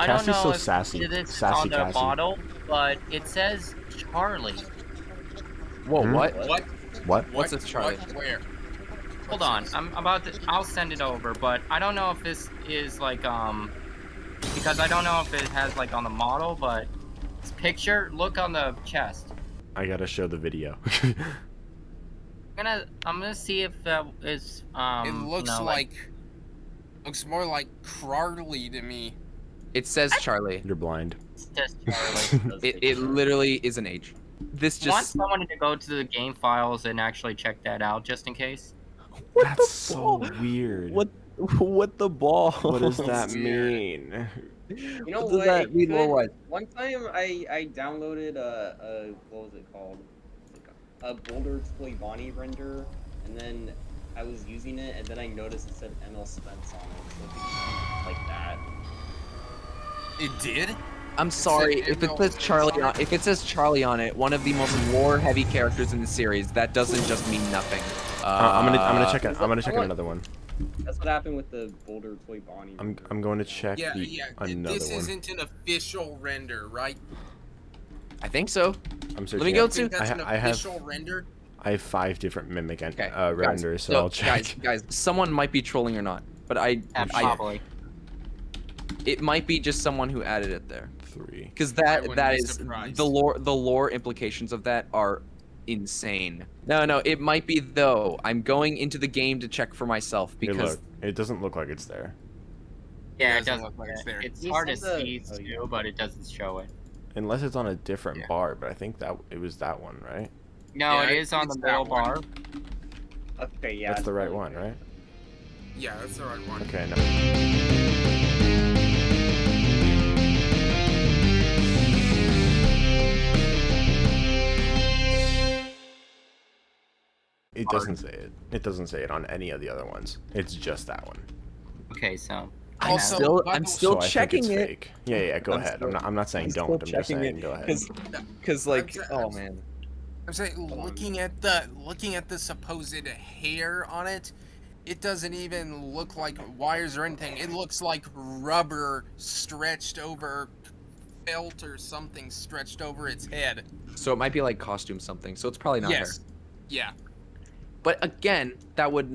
I don't Cassie's know so if sassy. it's Sassy on the Cassie. model, but it says Charlie. Whoa, Hmm? what? What? What? What's this, Charlie? What? Where? Hold on, I'm about to. I'll send it over, but I don't know if this is like because I don't know if it has like on the model, but this picture. Look on the chest. I gotta show the video. I'm gonna see if that is It looks you know, looks more like Crarly to me. It says Charlie. You're blind. it's just Charlie. It literally is an H. This I want just someone to go to the game files and actually check that out, just in case. That's so weird. What the ball? What does that Weird. mean? You know What does what? that it mean could- lore-wise? One time I downloaded a what was it called? A Boulder Toy Bonnie render, and then I was using it, and then I noticed it said ML Spence on it, so it became like that. It did? I'm sorry said if it ML says Charlie on on it? if it says Charlie on it, one of the most lore-heavy characters in the series. That doesn't just mean nothing. I'm gonna check it. I'm gonna check another one. That's what happened with the Boulder Toy Bonnie. render. I'm going to check Yeah, the yeah. another This one. isn't an official render, right? I think so. I'm searching. Let me go I think to- that's an I have official render. I have 5 different mimic Okay, renders, so I'll check. Guys, someone might be trolling or not, but Probably. it might be just someone who added it there. 3. Because I wouldn't that be is surprised. the lore implications of that are insane. No, it might be though. I'm going into the game to check for myself Hey, because look, it doesn't look like it's there. Yeah, It it doesn't doesn't look like it's there. It's You hard to said see the- too, but it doesn't show it. Unless it's on a different Yeah. bar, but I think that it was that one, right? No, Yeah, it is on the it's that middle one. bar. Okay, yeah. That's it's the right really one, good. right? Yeah, that's the right one. Okay, no. It doesn't say it. It doesn't say it on any of the other ones. It's just that one. Okay, so Also, by I'm the- still So I checking think it's it. fake. Yeah, go I'm ahead. still- I'm not saying I'm don't. still I'm just checking saying it, go ahead. Because like, I'm- oh man. I'm saying, looking at the supposed hair on it, it doesn't even look like wires or anything. It looks like rubber stretched over felt or something stretched over its head. So it might be like costume something. So it's probably not Yes. her. Yeah. But again, that would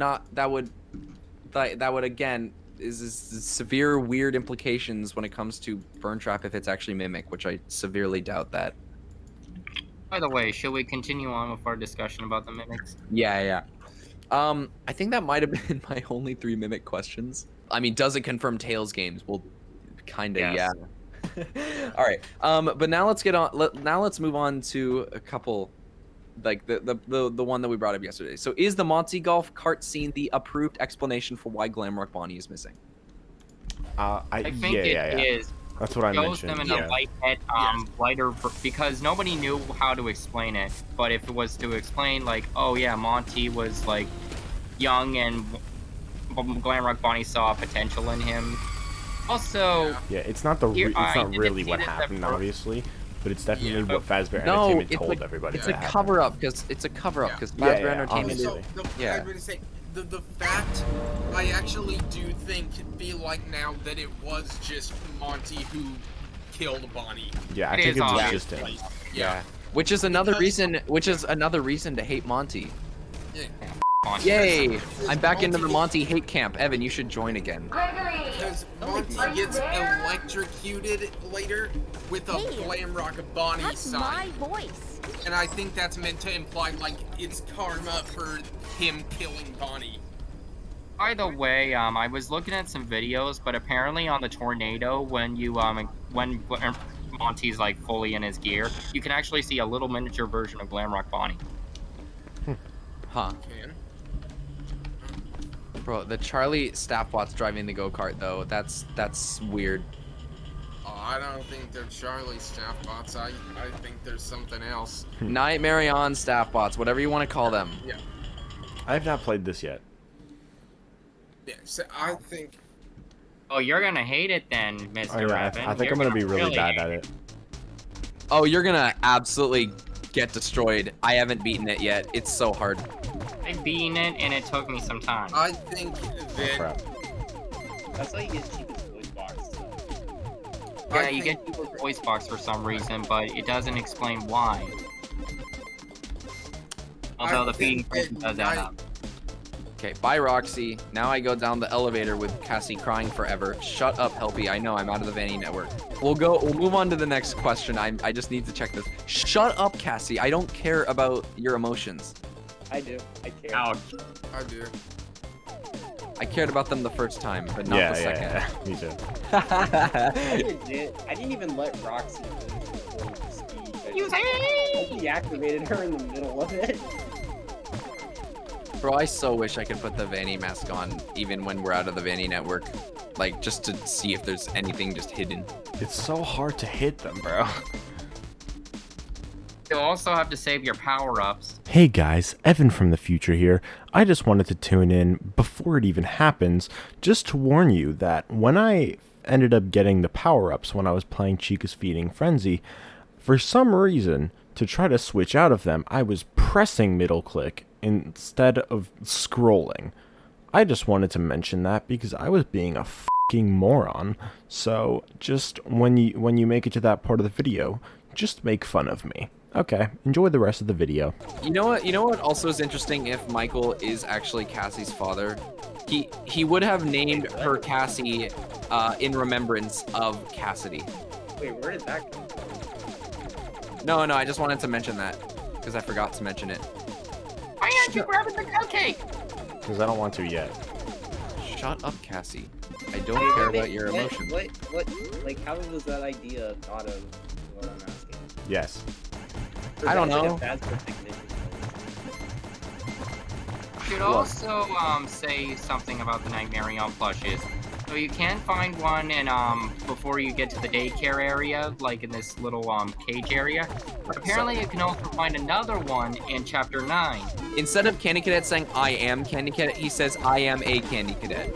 again is severe weird implications when it comes to Burn Trap if it's actually Mimic, which I severely doubt that. by the way, should we continue on with our discussion about the mimics? Yeah. I think that might have been my only 3 Mimic questions. I mean, does it confirm Tails games? Well, kinda, Yes. yeah. All right. But now let's get on. Now let's move on to a couple, like the one that we brought up yesterday. So, is the Monty Golf cart scene the approved explanation for why Glamrock Bonnie is missing? I think yeah, it yeah. is. That's what I Shows mentioned. them in Yeah. a lighter because nobody knew how to explain it. But if it was to explain, like, oh yeah, Monty was like young and Glamrock Bonnie saw potential in him. Also, Yeah, it's not the. Here, It's I not didn't really see what this at happened, first. obviously, but it's definitely Yeah. what Fazbear No, Entertainment it's told a- everybody. It's to a happen. cover up because it's a cover up Yeah. because Yeah, Fazbear yeah, Entertainment. obviously. Yeah. I was gonna say the fact I actually do feel like now that it was just Monty who killed Bonnie. Yeah, I It think is it was obvious. just him. Yeah. Which is another Because- reason. Which is another reason to hate Monty. Monty. Yay! I'm back into the Monty- Monty hate camp. Evan, you should join again. Because Monty gets electrocuted later with a Glamrock Bonnie That's my sign. voice. And I think that's meant to imply like it's karma for him killing Bonnie. By the way, I was looking at some videos, but apparently on the tornado, when Monty's like fully in his gear, you can actually see a little miniature version of Glamrock Bonnie. Huh. Man. Bro, the Charlie Staffbot's driving the go-kart though. That's weird. Oh, I don't think they're Charlie staff bots. I think there's something else. Nightmare on Staffbots, whatever you want to call them. Yeah. I have not played this yet. Yeah. So I think Oh, you're gonna hate it then, Mr. Oh, yeah, Evan. I think You're I'm gonna be really bad hate at it. Oh, you're gonna absolutely get destroyed. I haven't beaten it yet. It's so hard. I've beaten it, and it took me some time. I think Oh, that crap. That's how you get cheapest voice box. Yeah, you get people's voice box for some reason, but it doesn't explain why. Although the feeding frenzy does add up. Okay, bye Roxy. Now I go down the elevator with Cassie crying forever. Shut up, Helpy. I know I'm out of the Vanny network. We'll move on to the next question. I just need to check this. Shut up, Cassie. I don't care about your emotions. I do. I care. Ouch. I do. I cared about them the first time, but not the second. Yeah, me too. I didn't even let Roxy finish the full speech. You say? I deactivated her in the middle of it. Bro, I so wish I could put the Vanny mask on even when we're out of the Vanny network. Like, just to see if there's anything just hidden. It's so hard to hit them, bro. You'll also have to save your power-ups. Hey guys, Evan from the future here. I just wanted to tune in before it even happens, just to warn you that when I ended up getting the power-ups when I was playing Chica's Feeding Frenzy, for some reason, to try to switch out of them, I was pressing middle click instead of scrolling. I just wanted to mention that because I was being a fucking moron. So just when you make it to that part of the video, just make fun of me. Okay, enjoy the rest of the video. You know what also is interesting if Michael is actually Cassie's father? He would have named her Cassie in remembrance of Cassidy. Wait, where did that come from? No, I just wanted to mention that because I forgot to mention it. Why aren't you grabbing the cupcake? Because I don't want to yet. Shut up, Cassie. I don't care about your emotions. What, like, how was that idea thought of? What I'm asking. Yes. I don't know. Should also say something about the Nightmarion plushes. So you can find one in before you get to the daycare area, like in this little cage area. But apparently you can also find another one in chapter 9. Instead of Candy Cadet saying I am Candy Cadet, he says I am a Candy Cadet.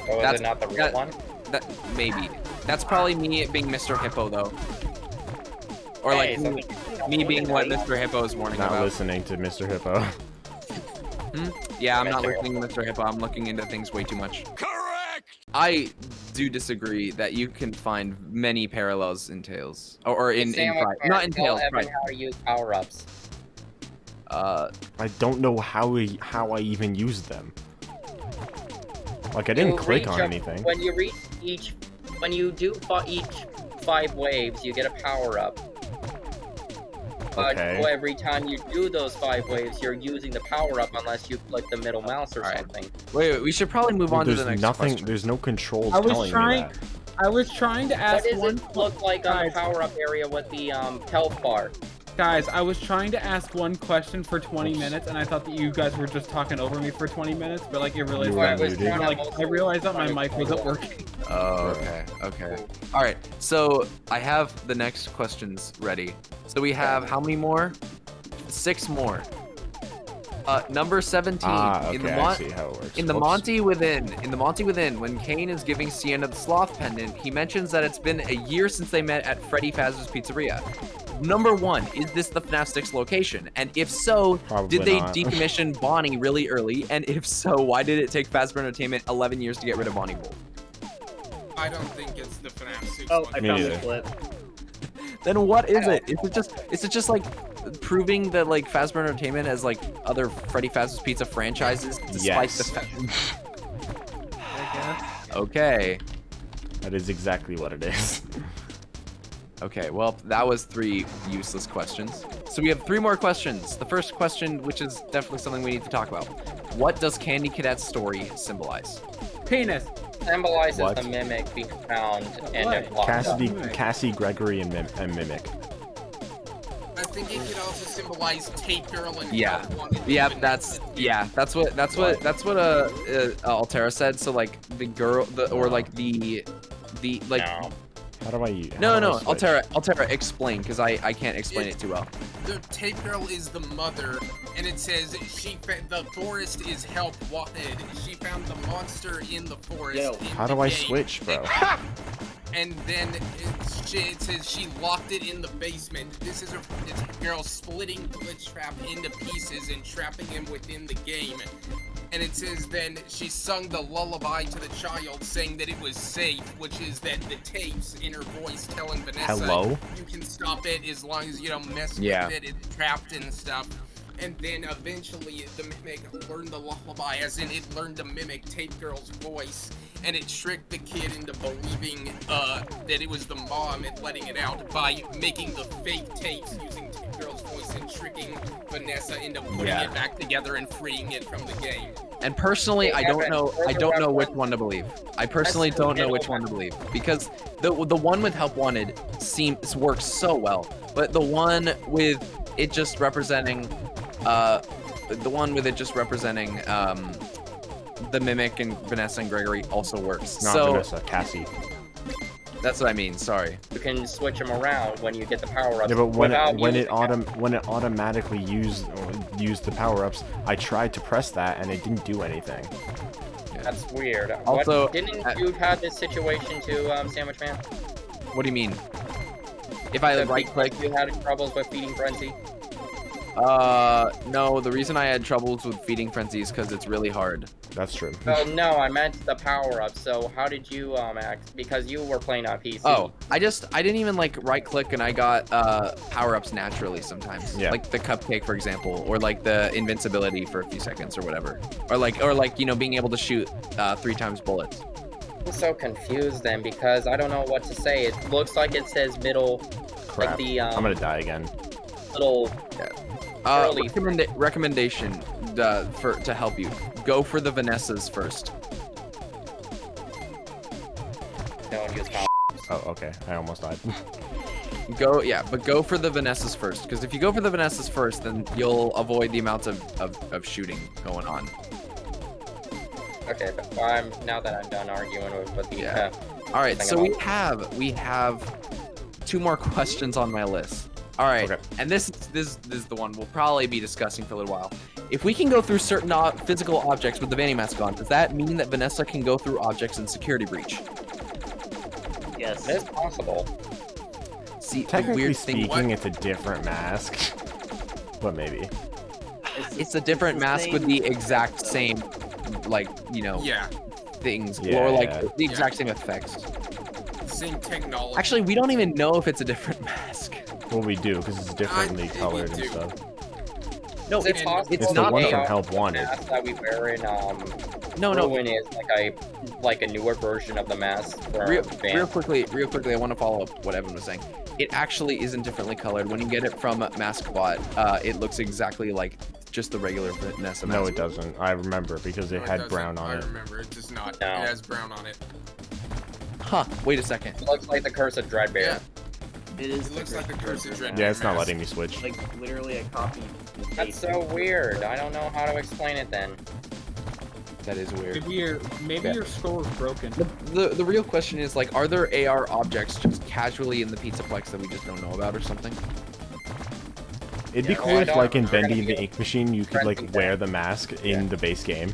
Oh, is it not the real one? That maybe. That's probably me being Mr. Hippo though. Or like me being what Mr. Hippo is warning Not about. listening to Mr. Hippo. Yeah, I'm not listening to Mr. Hippo. I'm looking into things way too much. Correct! I do disagree that you can find many parallels in Tales. Or in Pride. Not in Tales, Evan Pride. how to use power-ups. I don't know how I even used them. Like, I didn't click on anything. When you reach when you do each 5 waves, you get a power-up. But Okay. every time you do those 5 waves, you're using the power-up unless you click the middle mouse or something. Wait, we should probably move on to the next question. There's no controls I was telling trying- me that. I was trying to ask What does one. it look like on the Guys. power-up area with the health bar? Guys, I was trying to ask one question for 20 minutes, and I thought that you guys were just talking over me for 20 minutes, but like I realized You were that, muted. I realized that my mic wasn't working. Oh, okay. All right, so I have the next questions ready. So we have how many more? 6 more. Number 17. Okay, in the I see how it works. In the Whoops. Monty Within, when Kane is giving Sienna the sloth pendant, he mentions that it's been a year since they met at Freddy Fazbear's Pizzeria. Number 1, is this the FNAF 6 location? And if so, Probably did they not. decommission Bonnie really early? And if so, why did it take Fazbear Entertainment 11 years to get rid of Bonnie Wolf? I don't think it's the FNAF 6 Oh, one. I Me found neither. the clip. Then what is it? Is it just like proving that like Fazbear Entertainment has like other Freddy Fazbear's Pizza franchises despite Yes. the fact? Okay. That is exactly what it is. Okay, well, that was 3 useless questions. So we have 3 more questions. The first question, which is definitely something we need to talk about. What does Candy Cadet's story symbolize? Penis. Symbolizes What? the mimic being found and What? locked up. Cassie, Gregory, and Mimic. I think it could also symbolize Tape Girl and Yeah. Help Wanted Yeah, Women. that's what Altera said. So like the girl, or like the like. No. How do I? No, switch? Altera, explain, because I can't explain it too well. The Tape Girl is the mother, and it says the forest is help wanted. She found the monster in the forest. Yo, in How the do I game. switch, bro? And then it says she locked it in the basement. This is a girl splitting Glitch Trap into pieces and trapping him within the game. and it says then she sung the lullaby to the child, saying that it was safe, which is that the tapes in her voice telling Vanessa, Hello? you can stop it as long as you don't mess Yeah. with it, it's trapped and stuff. And then eventually the mimic learned the lullaby, as in it learned to mimic Tape Girl's voice, and it tricked the kid into believing that it was the mom and letting it out by making the fake tapes using Tape Girl's voice and tricking Vanessa into putting Yeah. it back together and freeing it from the game. And personally, I don't know which one to believe. I personally That's the don't know which middle one to believe because the one with Help Wanted works so well, but the one with it just representing the mimic and Vanessa and Gregory also works. Not so Vanessa, Cassie. that's what I mean. Sorry. You can switch them around when you get the power-ups. Yeah, but when it without automatically used the power-ups, I tried to press that and it didn't do anything. That's weird. Also, didn't you have this situation too, Sandwich Man? What do you mean? If I right click, You had troubles with Feeding Frenzy? no, the reason I had troubles with Feeding Frenzy is because it's really hard. That's true. Oh no, I meant the power-up. So how did you act? Because you were playing on PC. Oh, I didn't even like right click and I got power-ups naturally sometimes. Yeah. Like the cupcake, for example, or like the invincibility for a few seconds or whatever. Or like you know, being able to shoot 3 times bullets. I'm so confused then because I don't know what to say. It looks like it says middle, Crap. like the I'm gonna die again. little. Early. Recommendation to help you. Go for the Vanessas first. No one use power. Oh, okay. I almost died. But go for the Vanessas first. Because if you go for the Vanessas first, then you'll avoid the amount of shooting going on. Okay, but now that I'm done arguing with the Yeah. All right, so we have 2 more questions on my list. All right, Okay. and this is the one we'll probably be discussing for a little while. If we can go through certain physical objects with the Vanny mask on, does that mean that Vanessa can go through objects in Security Breach? Yes. It's possible. See, the Technically weird thing, speaking, it's a different mask. But maybe. it's a different mask with the exact same, like, you know, Yeah, things, Yeah, or like yeah. the exact same effects. same technology. Actually, we don't even know if it's a different mask. Well, we do, because it's differently we colored and do. stuff. No, Is it it's possible it's It's the not one a- from Help Wanted. mask that we wear in no. Ruin is like a newer version of the mask. For Real Van. quickly, I want to follow up what Evan was saying. It actually isn't differently colored. When you get it from Maskbot, it looks exactly like just the regular Vanessa mask. No, it doesn't. I remember, because it had doesn't. brown on I it. remember, it does not. No. It has brown on it. Huh, wait a second. It looks like the Curse of Dreadbear. Yeah. It is. It looks like the Curse of Dread. Yeah, it's not letting me switch. Like literally a copy. That's so weird. I don't know how to explain it then. That is weird. Maybe your score is broken. The real question is, like, are there AR objects just casually in the Pizzaplex that we just don't know about or something? It'd be Yeah, cool well, I if, don't- like, in we're gonna Bendy the get Ink Machine, you could, like, friendly wear the mask in the base game.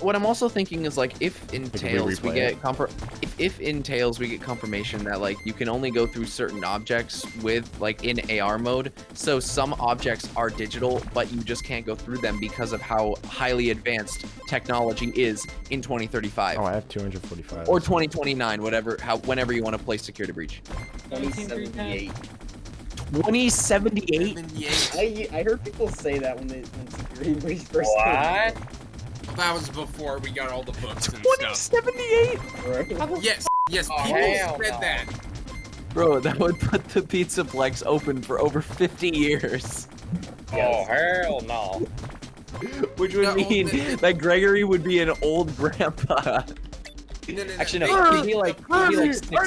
What I'm also thinking is, like, if in we Tails we replay get if in Tails we get confirmation that, like, you can only go through certain objects with, like, in AR mode, so some objects are digital but you just can't go through them because of how highly advanced technology is in 2035 Oh, I have 245. or 2029, whenever you want to play Security Breach. 2078. 2078. 78. I heard people say that when Security Breach first came out. What? That was before we got all the books and stuff. 2078. Right? Yes, Oh, people hell said no. that. Bro, that would put the Pizzaplex open for over 50 years. Oh hell no! Which would No, mean that Gregory would be an old grandpa. No. Actually, no, he'd be like 60. No.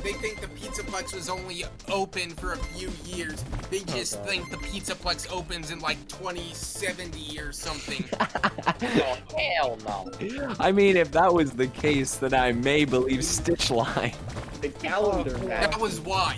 They think the Pizzaplex was only open for a few years. They just think the Pizzaplex opens in like 2070 or something. Oh hell no! I mean, if that was the case, then I may believe Stitchline. The calendar map. That was why.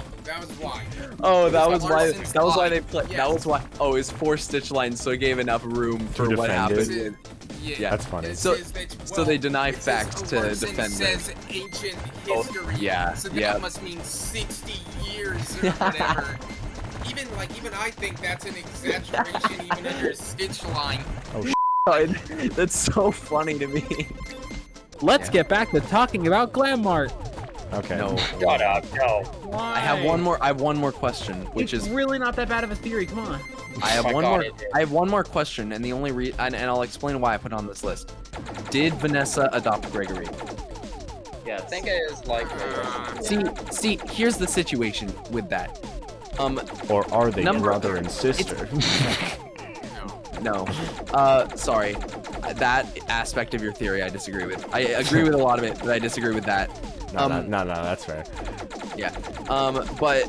Oh, that was Larson's why they line. played. Yes. That was why. Oh, it's 4 Stitchlines, so it gave enough room for what defend it. happened. Yeah. That's funny. It So- says that, so they deny it says facts to Larson defend says ancient Oh, history. yeah, So that yeah. must mean 60 years or whatever. even I think that's an exaggeration, even in her stitch line. That's so funny to me. Let's get back to talking about Glammart. Okay. No. Shut up. No. Why? I have one more question, which it's is really not that bad of a theory. Come on. I have my one God, more. it is. I have one more question, and the only and I'll explain why I put it on this list. Did Vanessa adopt Gregory? Yes. I think it is likely. See, here's the situation with that. Or are they Number- brother and sister? No. Sorry. That aspect of your theory I disagree with. I agree with a lot of it, but I disagree with that. No, that's fair. Yeah. But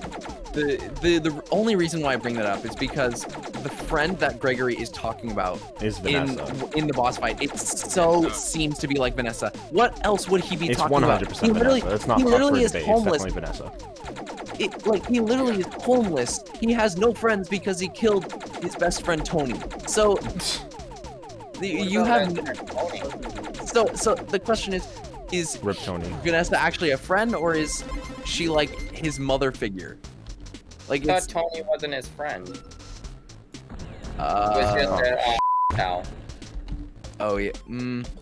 the only reason why I bring that up is because the friend that Gregory is talking about Is Vanessa. in the boss fight, it so seems to be like Vanessa. What else would he be It's talking about? 100% Vanessa. It's not he up literally for is debate. homeless. It's definitely Vanessa. He literally is homeless. He has no friends because he killed his best friend Tony. So you have so the question is Rip Tony. Vanessa actually a friend, or is she like his mother figure? Like I it's thought Tony wasn't his friend. It was just a pal. oh yeah.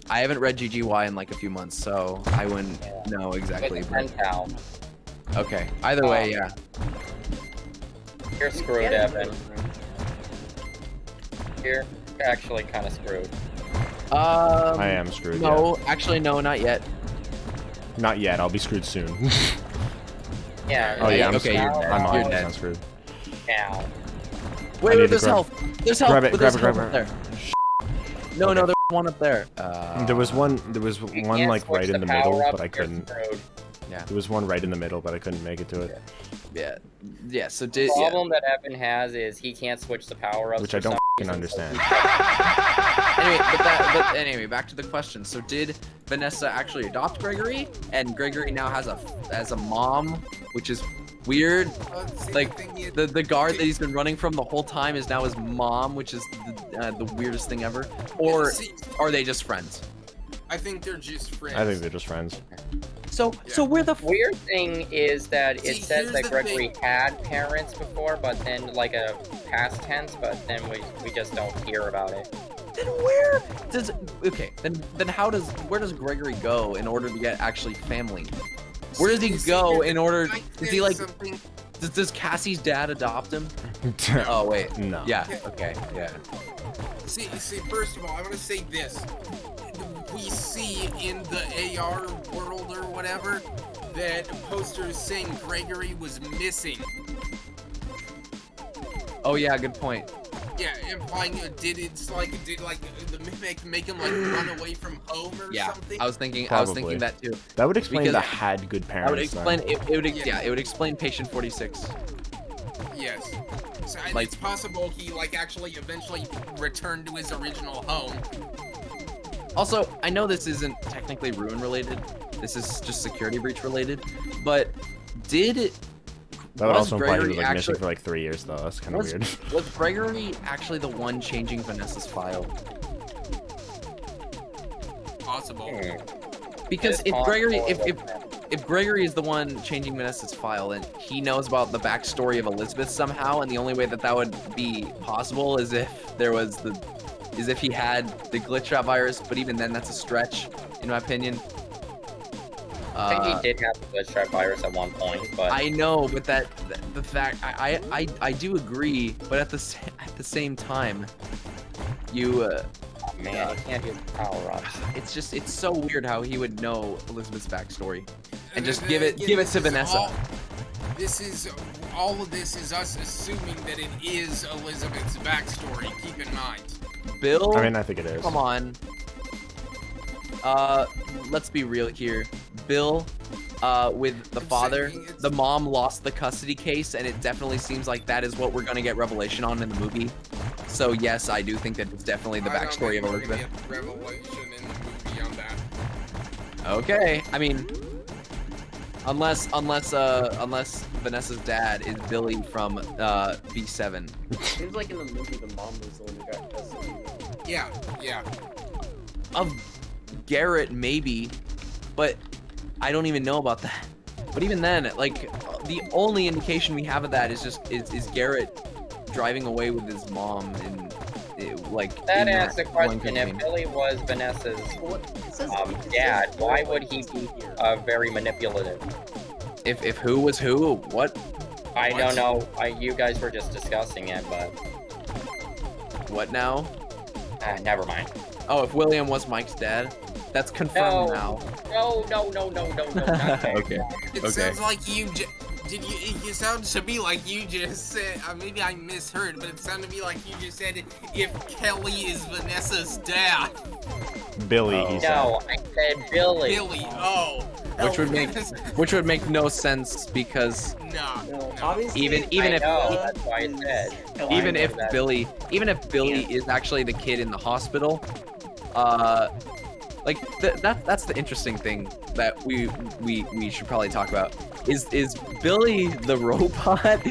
I haven't read GGY in like a few months, so I wouldn't know exactly. With a pen pal. Okay. Either way, yeah. You're screwed, Evan. You're actually kind of screwed. I am screwed. No, actually, no, not yet. Yeah. Not yet. I'll be screwed soon. Yeah. Oh yeah, I'm Okay, screwed. you're dead. I'm You're 100% dead. screwed. Now. Wait, need to there's grab- health. There's health. grab it, but grab there's it, health grab up it. there. No, there's one up there. There was one You like can't right switch in the middle, power-up, but I you're couldn't. screwed. There was one right in the middle, but I couldn't make it to it. Yeah. So The did problem that Evan has is he can't switch the power ups. Which I don't understand. Anyway, back to the question. So did Vanessa actually adopt Gregory, and Gregory now has a mom, which is weird. Like the guard that he's been running from the whole time is now his mom, which is the weirdest thing ever. Or are they just friends? I think they're just friends. I think they're just friends. So where the Weird thing is that it See, says here's that the Gregory thing. had parents before, but then like a past tense, but then we just don't hear about it. Then where does then where does Gregory go in order to get actually family? Where does he go in order? Is he like? Does Cassie's dad adopt him? Oh wait. No. Yeah. Okay. Yeah. See, first of all, I want to say this. We see in the AR world or whatever that posters saying Gregory was missing. Oh yeah. Good point. Yeah, implying did like the mimic make him like run away from home or Yeah. something? I was thinking Probably. that too. That would explain Because the had good parents. That would explain then. it would explain patient 46. Yes. So Like- it's possible he like actually eventually returned to his original home. Also, I know this isn't technically ruin related. This is just security breach related, but That would was also imply he was Gregory like missing actually- for like 3 years though. That's kind of weird. was Gregory actually the one changing Vanessa's file? Possible. Because It's if Gregory possible. if Gregory is the one changing Vanessa's file, then he knows about the backstory of Elizabeth somehow, and the only way that would be possible is if he had the glitch trap virus. But even then, that's a stretch, in my opinion. I think he did have the glitch trap virus at one point, but I know, but the fact I do agree, but at the same time, you man, he can't use power ups. it's so weird how he would know Elizabeth's backstory and just then give it again, to Vanessa. All of this is us assuming that it is Elizabeth's backstory. Keep in mind. Bill, I mean, I think it is. come on. Let's be real here. Bill, with the I'm father, saying it's- the mom lost the custody case, and it definitely seems like that is what we're gonna get revelation on in the movie. So yes, I do think that it's definitely the I don't backstory of think we're gonna Elizabeth. get revelation in the movie on that. Okay, I mean, unless Vanessa's dad is Billy from B7. Seems like in the movie the mom was the one who got custody. Yeah. Of Garrett, maybe, but I don't even know about that. But even then, like, the only indication we have of that is Garrett driving away with his mom and like. That in asks the one question: if cutscene. Billy was Vanessa's It says dad, why would he see be here. very manipulative? If who was who? What? I What? don't know. You guys were just discussing it, but What now? never mind. Oh, if William was Mike's dad, that's confirmed No. now. No. Not that. Okay. It sounds like you did you? It sounds to me like you just said. Maybe I misheard, but it sounded to me like you just said if Kelly is Vanessa's dad. Billy, Oh. he said. No, I said Billy. Billy. Oh. Which would make no sense because No. Obviously, even I if know, that's why I said. even I if know that. Billy is actually the kid in the hospital, like that's the interesting thing that we should probably talk about. Is Billy the robot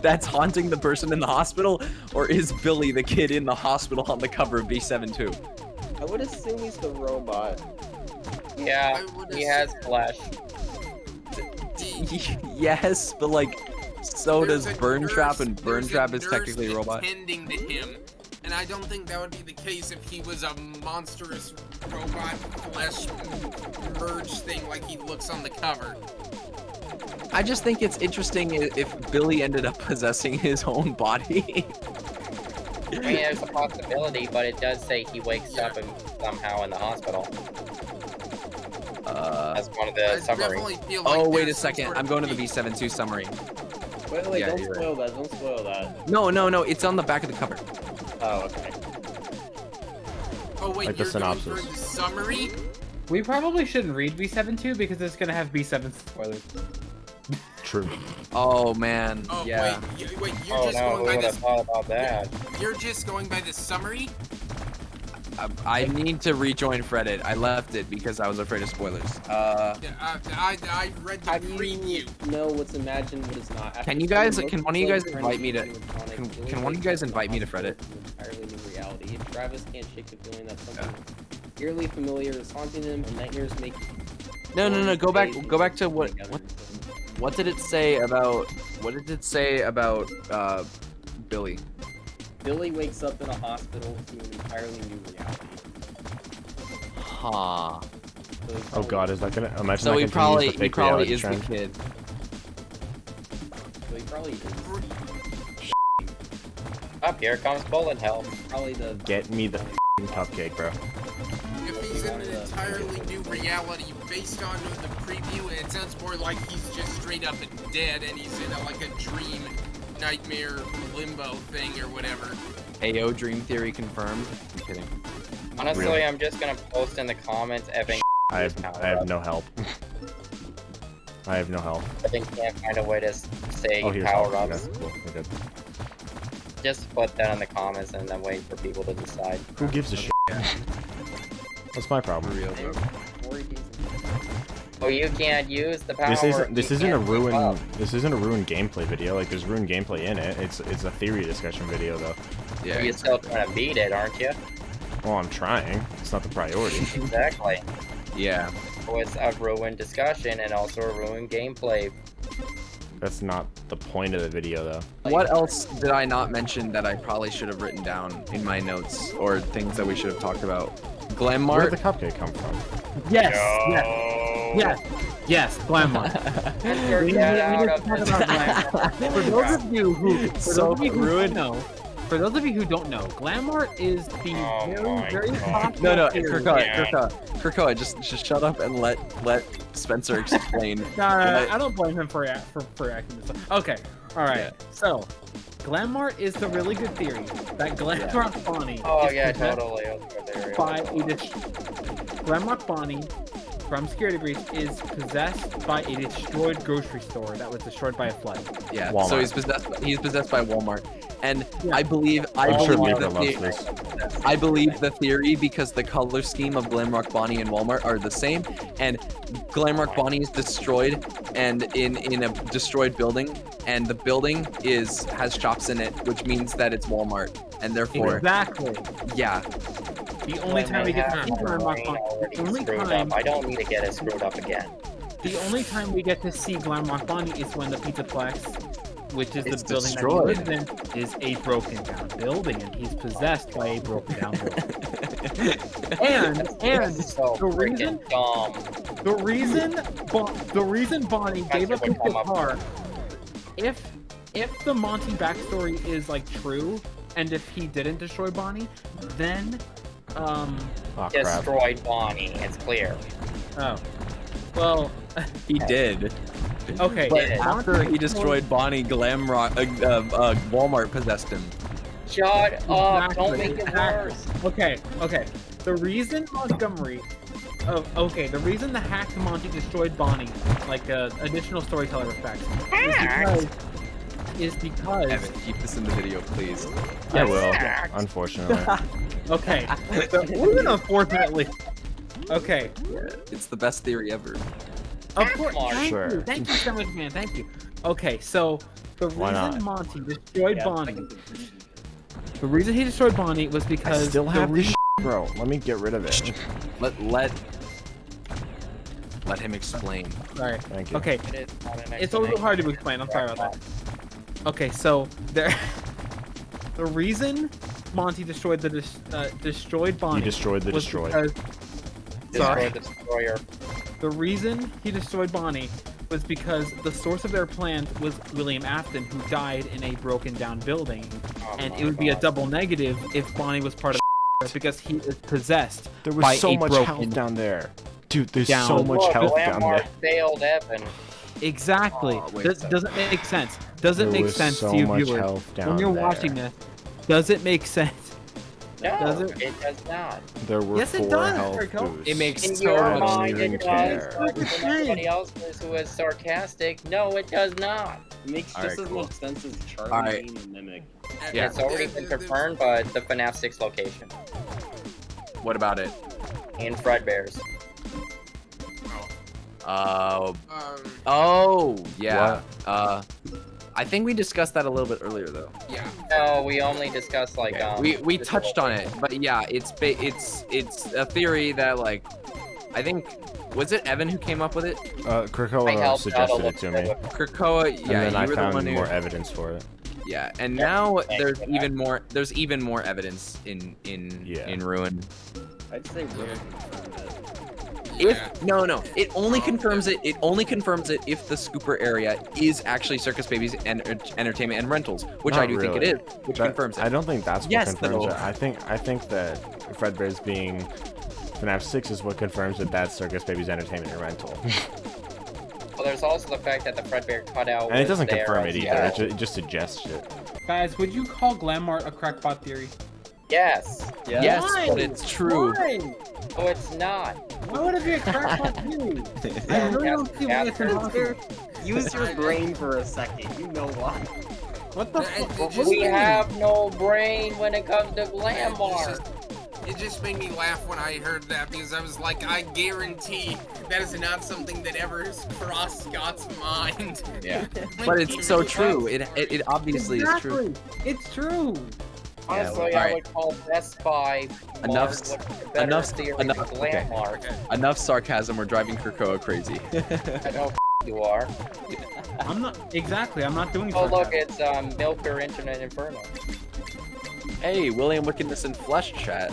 that's haunting the person in the hospital, or is Billy the kid in the hospital on the cover of B72? I would assume he's the robot. Yeah, I would he has flesh. Yes, but like, so There's does a Burn nurse- Trap, and Burn there's Trap is nurse technically a robot. Attending to him, and I don't think that would be the case if he was a monstrous robot flesh merge thing like he looks on the cover. I just think it's interesting if Billy ended up possessing his own body. I mean, there's a possibility, but it does say he wakes up and somehow in the hospital. That's one of the I summaries. definitely feel like Oh, wait a there's some second. sort I'm of going to the link. B72 summary. Wait, Yeah, don't you're spoil that. Don't spoil that. No, it's on the back of the cover. Oh, okay. Oh wait, Like the you're going synopsis. through the summary? We probably shouldn't read B72 because it's gonna have B7 spoilers. True. Oh man, Oh yeah. wait, you're Oh just no, going who by would have this. thought about that? You're just going by the summary? I need to rejoin Reddit. I left it because I was afraid of spoilers. Yeah, I read the How do you preview. know what's imagined, what is not? After Can you spending guys- most can of one of you Blade's guys time invite me to- in animatronics, can one of you guys invite me to Reddit? An entirely new reality. If Travis can't shake the feeling that something eerily familiar is haunting him, and nightmares make. No. Go back to what did it say about Billy? Billy wakes up in a hospital to an entirely new reality. Huh. So he Oh probably- God, is that gonna imagine So that he continues probably the he fake probably reality is the trend? kid. So he probably is. Up here comes bullet hell. Probably the. Get me the f***ing cupcake, bro. If he's in an entirely new reality based on the preview, it sounds more like he's just straight up dead and he's in like a dream, nightmare, limbo thing or whatever. Ayo, dream theory confirmed. I'm kidding. Honestly, Really? I'm just gonna post in the comments Evan. I have no help. I have no help. I think can't find a way to say Oh, here's power help. ups. Okay, cool. We're good. Just put that in the comments and then wait for people to decide. Who gives a shit? That's my problem. For real, bro. Oh, you can't use the power. This isn't you a can't keep ruin. up. This isn't a ruined gameplay video. Like there's ruined gameplay in it. It's a theory discussion video though. Yeah. You're still trying to beat it, aren't you? Well, I'm trying. It's not the priority. Exactly. Yeah. So it's a ruined discussion and also a ruined gameplay. That's not the point of the video though. What else did I not mention that I probably should have written down in my notes or things that we should have talked about? Glam Where Mart. did the cupcake come from? Yes. Yes. Glamour. Enter We that need out to of talk this about Glamour. For those of you who, for those of you who don't know, Glamour is the Oh my very God. popular. No, theory. Krakoa, just shut up and let Spencer explain. No, I don't blame him for acting this way. Okay, all right. Yeah. So, Glamour is the really good theory that Glamrock Bonnie Oh is yeah, possessed totally. Okay, by a Glamrock Bonnie from Security Breach is possessed by a destroyed grocery store that was destroyed by a flood. Yeah. Walmart. So he's possessed by Walmart, and Yeah. I believe I'm sure believe Libra the loves the- this. I believe the theory because the color scheme of Glamrock Bonnie and Walmart are the same, and Glamrock Bonnie is destroyed and in a destroyed building, and the building has shops in it, which means that it's Walmart, and therefore, Exactly. yeah. The only time we get to see Glamrock Bonnie, the only time I don't need to get it screwed up again. The only time we get to see Glamrock Bonnie is when the Pizzaplex, which is It's the building destroyed. that he lives in, is a broken down building, and he's possessed by a broken down building. and So the reason freaking dumb. the reason Bonnie gave up his would come up guitar, if the Monty backstory is like true, and if he didn't destroy Bonnie, then Oh, crap. Destroyed Bonnie. It's clear. oh, well, He did. okay. But Yeah. after he destroyed Bonnie, Glamrock, Walmart possessed him. Shut up! Don't Exactly, make it exactly. worse. Okay. The reason Montgomery, the reason the hacked Monty destroyed Bonnie, like additional storyteller effects, is because Evan, keep this in the video, please. I will, unfortunately. okay. So, even unfortunately. Okay. It's the best theory ever. Of course. Mark. Sure. Thank you so much, man. Thank you. Okay, so the Why not? reason Monty destroyed Yeah, Bonnie, second degree. the reason he destroyed Bonnie was I because still the have this reason- bro. Let me get rid of it. Let him explain. Sorry. Thank you. Okay, It is not an it's a little explanation. hard to explain. I'm sorry about that. Okay, so there, the reason Monty destroyed destroyed Bonnie You destroyed the was destroyer. because sorry. Destroy the destroyer. The reason he destroyed Bonnie was because the source of their plans was William Afton, who died in a broken down building, Oh and my it would be a God. double negative if Bonnie was part of because he is possessed. There by was so a much broken health down there. Dude, there's down. so much Look, health down Landmark there. failed Evan. Exactly. Oh, wait a second. Doesn't make sense. Doesn't There make was sense so to you much viewers health down when you're there. watching this. Does it make sense? No, Does it? it does not. There were Yes, it 4 does, health Kirko. boosts. It makes In so your I don't mind, even it does. care. But for everybody else who is sarcastic, no, it does not. It makes Alright, just as cool. much sense as Charlie Alright. being the mimic. Yeah. It's already been confirmed, but the FNaF 6 location What about it? in Fredbear's. Oh, yeah. What? I think we discussed that a little bit earlier, though. Yeah. No, we only discussed like We just touched on it, but yeah, it's a theory that like, I think was it Evan who came up with it? I Krakoa helped out a suggested it to little me. bit. Krakoa, And yeah, then you I were the one found who. more evidence for it. Yeah, and Yeah, now thank there's you for even more. There's even more evidence in Yeah. Ruin. I'd say Rick confirmed it. If no, it only confirms it. It only confirms it if the scooper area is actually Circus Babies and entertainment and rentals, which I Not do think really. it is, which That- confirms it. I don't think that's what Yes, confirms though. it. I think that Fredbear's being FNAF 6 is what confirms that that's Circus Baby's entertainment and rental. Well, there's also the fact that the Fredbear cutout. And it was doesn't there confirm as it either. well. It just suggests it. Guys, would you call Glammart a crackpot theory? Yes. Yeah. Yes, Why? but it's true. Why? No, it's not. Why would it be a crackpot theory? I really don't see why it's impossible. Use your brain for a second. You know why. What the It- fuck? it What just do We you mean? have no brain when it comes to glamour. It just made me laugh when I heard that because I was like, I guarantee that is not something that ever crossed Scott's mind. Yeah. But it's so true. It obviously is true. Exactly. It's true. Honestly, alright. I would call Best Buy Enough- Mart with a better enough- theory enough- than Glamour. Enough sarcasm. We're driving Krakoa crazy. I know you are. I'm not exactly. I'm not doing. Oh look, sarcasm. it's Milker Internet Inferno. Hey, William Wickedness in Flesh chat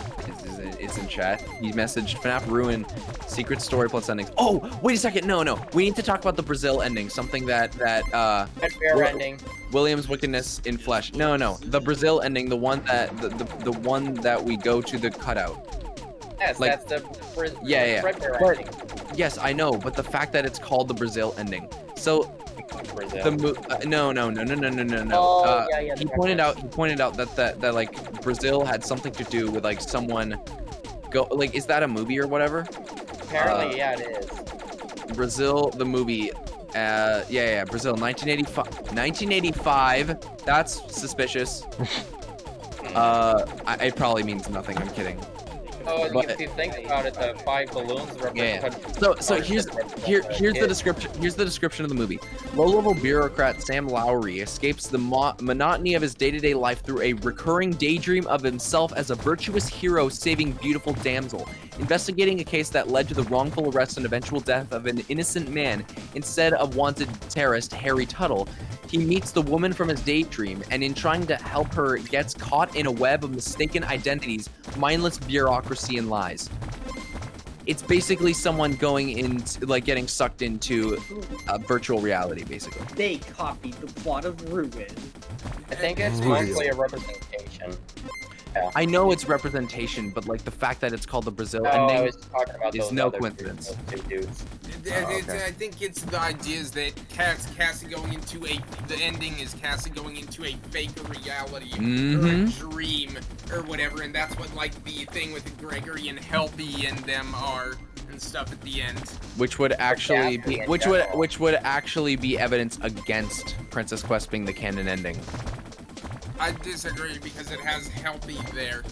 is in chat. He messaged FNAF Ruin secret story plus endings. Oh, wait a second. No. We need to talk about the Brazil ending. Something that Fredbear Well- ending. William's Wickedness in Flesh. No. The Brazil ending, the one that the one that we go to the cutout. Yes, like- that's the Yeah. Fredbear But- ending. Yes, I know, but the fact that it's called the Brazil ending. So Brazil. no. Oh, yeah, He the pointed reference. out that like Brazil had something to do with like someone go like is that a movie or whatever? Apparently, yeah, it is. Brazil the movie. Yeah, Brazil 1985. 1985. That's suspicious. It probably means nothing. I'm kidding. So But- if you think about it, the 5 balloons Yeah. represent. So here's the description. Here's the description of the movie. Low-level bureaucrat Sam Lowry escapes the monotony of his day-to-day life through a recurring daydream of himself as a virtuous hero saving beautiful damsel, investigating a case that led to the wrongful arrest and eventual death of an innocent man instead of wanted terrorist Harry Tuttle. He meets the woman from his daydream, and in trying to help her, gets caught in a web of mistaken identities, mindless bureaucracy, and lies. It's basically someone going into, like, getting sucked into a virtual reality, basically. They copied the plot of Ruin. I think it's mostly a representation. I know it's representation, but like the fact that it's called the Brazil No, I ending was talking about is those no other coincidence. Two dudes. okay. I think it's the idea is that Cassie going into the ending is Cassie going into a fake reality or a dream or whatever, and that's what like the thing with Gregory and Helpy and them are and stuff at the end. Which would actually be in which general. would actually be evidence against Princess Quest being the canon ending. I disagree because it has Helpy there.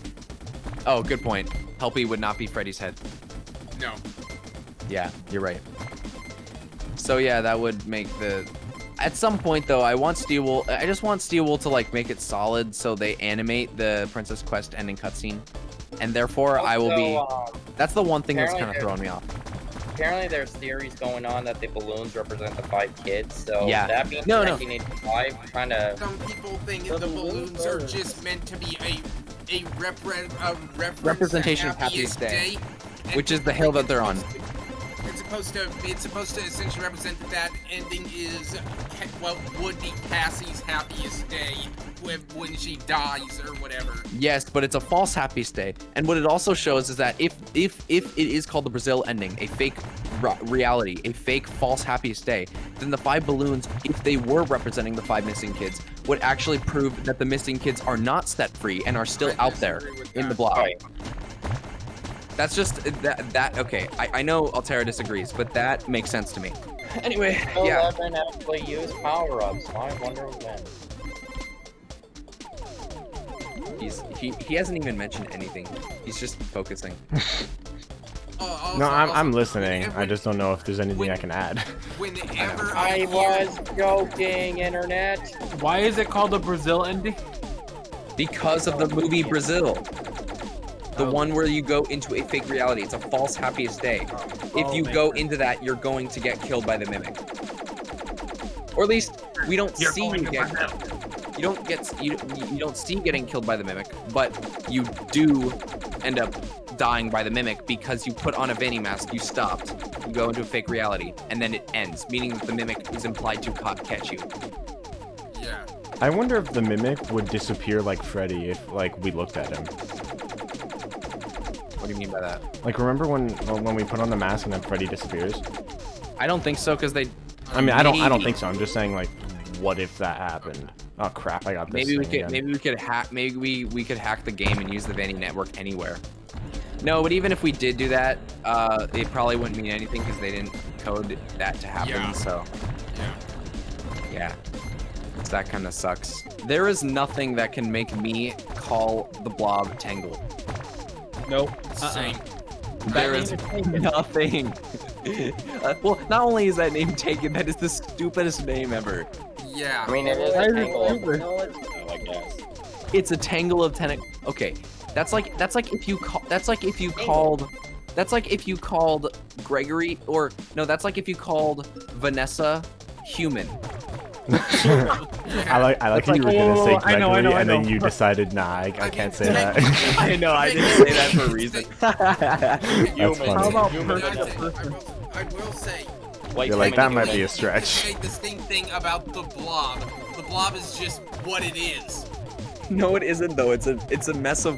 Oh, good point. Helpy would not be Freddy's head. No. Yeah, you're right. So yeah, that would make the. At some point though, I just want Steelwool to like make it solid so they animate the Princess Quest ending cutscene, and therefore I will be. That's the one thing that's kind of throwing me off. Apparently there's theories going on that the balloons represent the 5 kids, so Yeah. that being No. 1985 kind of... Some people think the balloons are just meant to be a reference Representation of to Happiest Happiest Day, and which is the hill that they're on. It's supposed to essentially represent that ending is what would be Cassie's happiest day when she dies or whatever. Yes, but it's a false happiest day. And what it also shows is that if it is called the Brazil ending, a fake reality, a fake false happiest day, then the 5 balloons, if they were representing the 5 missing kids, would actually prove that the missing kids are not set free and are still out there in the blob. Right. That's just that okay. I know Altera disagrees, but that makes sense to me. Anyway, yeah. 11 actually use power-ups, so I wonder when. He hasn't even mentioned anything. He's just focusing. No, I'm listening. I just don't know if there's anything I can add. Whenever I was joking, internet. Why is it called the Brazil ending? Because of the movie Brazil. The one where you go into a fake reality. It's a false happiest day. If you go into that, you're going to get killed by the mimic. Or at least we don't see you get. You don't see getting killed by the mimic, but you do end up dying by the mimic because you put on a Vanny mask. You stopped. You go into a fake reality, and then it ends, meaning that the mimic is implied to catch you. Yeah. I wonder if the mimic would disappear like Freddy if like we looked at him. What do you mean by that? Like remember when we put on the mask and then Freddy disappears? I don't think so, because they. I mean, I don't think so. I'm just saying like, what if that happened? Oh crap! I got this. Maybe we thing could. again. Maybe we could hack. Maybe we could hack the game and use the Vanny network anywhere. No, but even if we did do that, it probably wouldn't mean anything because they didn't code that to happen. Yeah. So Yeah. so that kind of sucks. There is nothing that can make me call the blob Tangle. Nope. Same. There is nothing. Well, not only is that name taken, that is the stupidest name ever. Yeah. I mean, it is Why a is it tangle of stupid? knowledge, though, I guess. It's a tangle of Okay, that's like if you called Gregory, or no, that's like if you called Vanessa human. I like how you were Whoa, gonna whoa, say whoa, I know, Gregory, I and then know. you decided, nah, I can't say that. I know, I didn't say that for a reason. That's Human. How funny. about Human. I will say, White You're like, human that might human. be a stretch. a distinct thing about the blob. The blob is just what it is. No, it isn't though. It's a mess of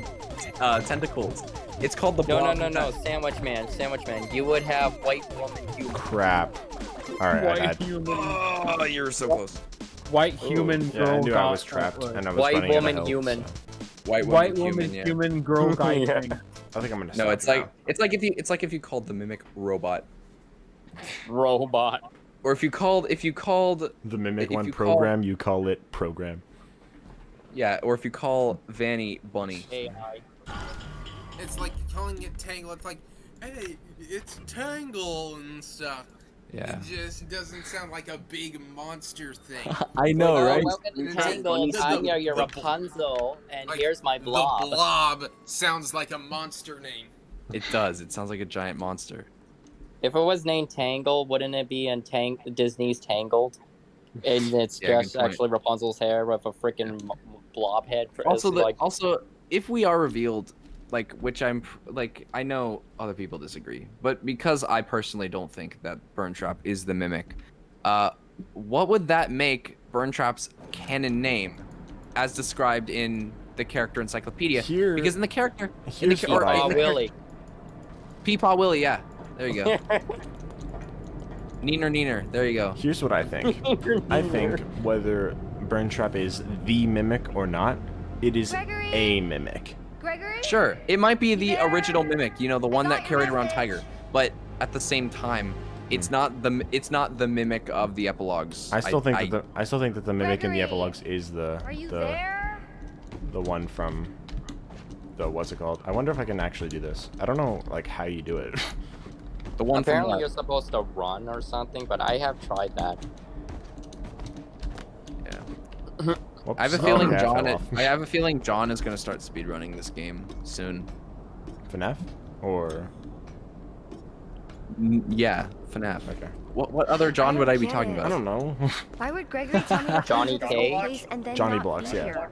tentacles. It's called the No, blob. no. Sandwich man. You would have white woman human. Crap. All right, I White had. human. Oh, you're so close. White human Yeah, girl. I knew I was guy- trapped, and I was White running out of woman health, human. so- White woman, yeah. human girl guy Yeah. thing. I think I'm gonna. No, stop it's like now. it's like if you called the mimic robot, Robot. or if you called the mimic if one you call- program. You call it program. yeah, or if you call Vanny Bunny. AI. It's like calling it Tangle, it's like, hey, it's Tangle and stuff. Yeah. It just doesn't sound like a big monster thing. I know, Oh, right? welcome to It's Tangled. the- I'm your the- Rapunzel, and like, here's my blob. The Blob sounds like a monster name. It does. It sounds like a giant monster. If it was named Tangle, wouldn't it be in Disney's Tangled? And it's Yeah, just good point. actually Rapunzel's hair with a freaking blob head. Also, like, also, if we are revealed, like, which I know other people disagree, but because I personally don't think that Burntrap is the Mimic, what would that make Burntrap's canon name, as described in the character encyclopedia? Here- because in the character, here's or what I- in the Willy. Peepaw Willie, yeah, there you go. Neener, there you go. Here's what I think. I think whether Burntrap is the Mimic or not, it is Gregory? a Mimic. Gregory? Sure, it might be the There. original Mimic, you know, the one got that your carried around message. Tiger, but at the same time, it's not the Mimic of the epilogues. I still think that the Mimic in the Gregory, epilogues is Are you there? the one from the what's it called? I wonder if I can actually do this. I don't know like how you do it. The one Apparently from you're supposed to run or something, but I have tried that. yeah. Whoops. I have a Oh, feeling okay, I John. fell off. I have a feeling John is gonna start speedrunning this game soon. FNaF or Yeah, FNAF. okay. What other John would I be talking get I about? don't know. Why would Gregory tell me to Johnny come to Cage? this place and then Johnny not Blocks, be yeah. here?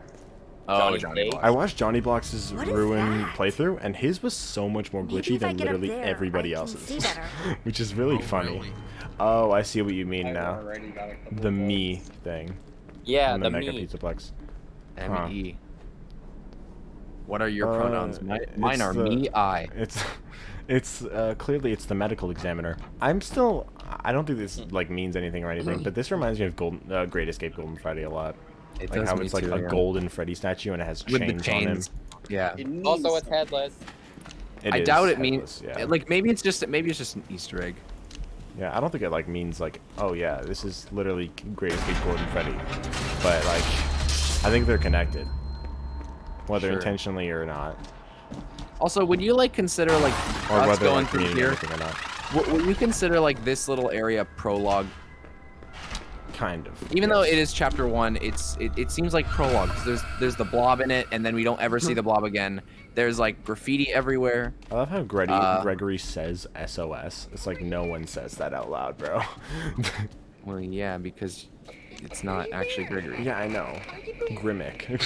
Oh, Johnny Cage? I watched Johnny Blox's What is Ruin that? playthrough, and his was so much more Maybe glitchy if I than get up literally there, everybody I can else's, see better. which is really Oh, funny. really? Oh, I see what you mean I've now. already got a couple The of me votes. thing. Yeah, and the Mega me. Pizzaplex. M-E. What are your Uh, pronouns? Mine it's are the- me, I. It's clearly it's the medical examiner. I don't think this like means anything or anything, but this reminds me of Great Escape Golden Friday a lot. It Like does how me it's like too, a yeah. golden Freddy statue and it has With the chains on him. chains. Yeah. It means Also, it's something. headless. I is doubt it headless, means yeah. like maybe it's just an Easter egg. Yeah, I don't think it like means like, oh yeah, this is literally Great Escape Golden Freddy. But like, I think they're connected, whether Sure. intentionally or not, Also, would you like consider like or us whether going like through meaning here? anything or not. Would you consider like this little area prologue? Kind of. Even though yes. it is chapter 1, it seems like prologue. There's the blob in it, and then we don't ever see the blob again. There's like graffiti everywhere. I love how Gregory says SOS. It's like no one says that out loud, bro. Well, yeah, because it's not actually Gregory. Yeah, I know. Grimmick.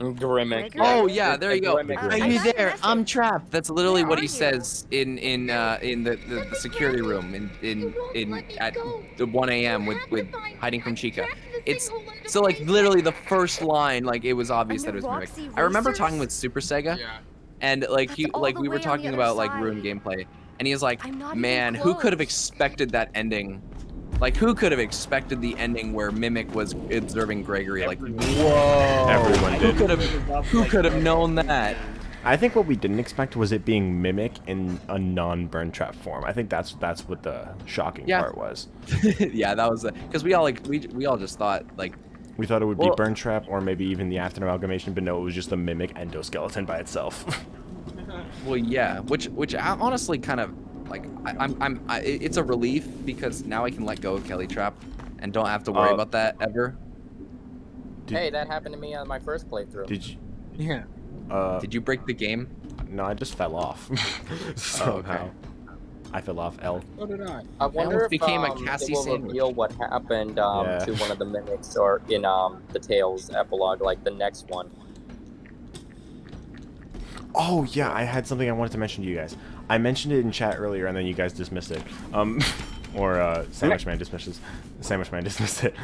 Grimmick. Gregory? Oh yeah, there you go. Grimmick. Are I you got your there? I'm message. trapped. That's literally Where what are he you? says in the security room in at the 1 a.m. with hiding from Chica. It's so like literally the first line, like it was obvious that it was Mimic. Roxy I remember Racers? talking with Super Sega, Yeah. and like That's he all like the we were way on the talking other about like side. Rune gameplay, and he was like, I'm not even man, who could have close." expected that ending? Like who could have expected the ending where Mimic was observing Gregory? Like whoa, Everyone who did. could have who could have known that? I think what we didn't expect was it being Mimic in a non-burn trap form. I think that's what the shocking Yeah. part was. Yeah, that was because we all like we all just thought like We thought it would be Well- burn trap or maybe even the after amalgamation, but no, it was just the Mimic endoskeleton by itself. well yeah, which I honestly kind of like it's a relief because now I can let go of Kelly Trap and don't have to worry about that ever. Hey, that happened to me on my first playthrough. Did you? Yeah. Did you break the game? No, I just fell off somehow. I fell off L. So did I. I wonder if became a Cassie it will sandwich. reveal what happened Yeah. to one of the mimics or in the Tales epilogue, like the next one. Oh yeah, I had something I wanted to mention to you guys. I mentioned it in chat earlier, and then you guys dismissed it. Or Sandwich Man dismissed it.